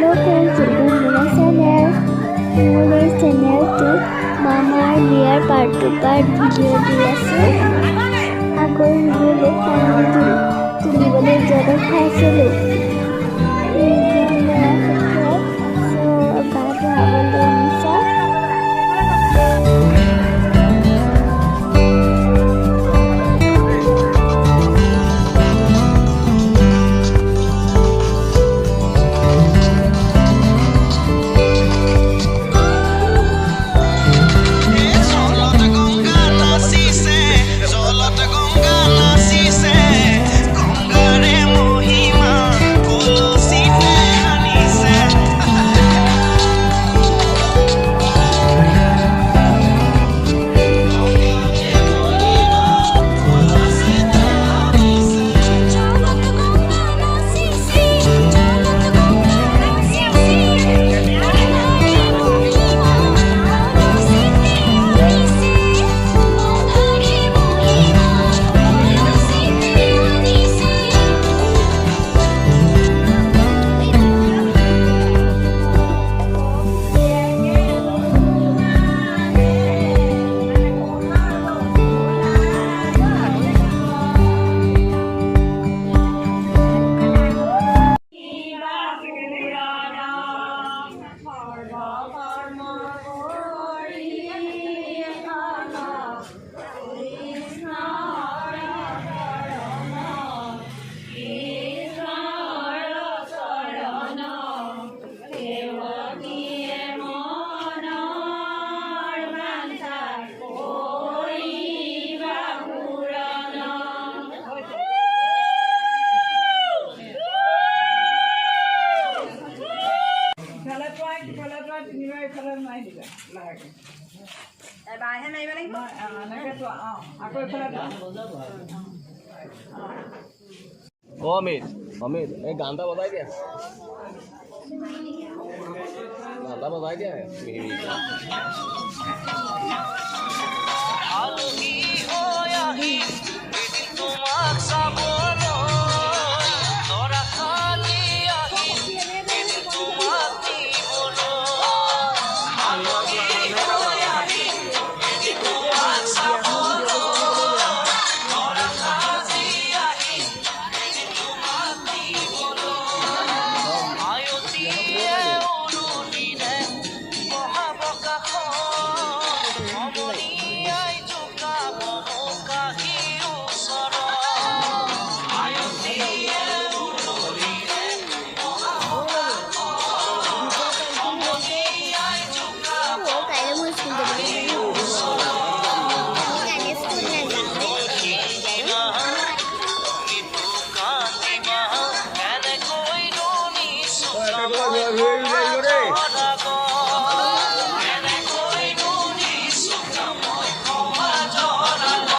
Hello friends, welcome to my channel. মোৰ এই চেনেলটোত মামাৰ বিয়াৰ পাৰ্ট টু পাৰ্ট ভিডিঅ' দি আছোঁ। আগৰ ভিডিঅ'লৈ ফাইনেলি তুলিবলৈ জেগা খাইছিলোঁ। গা ধুৱাবলৈ আনিছে। अमित अमित एक गाना बजा क्या गाना बजा क्या है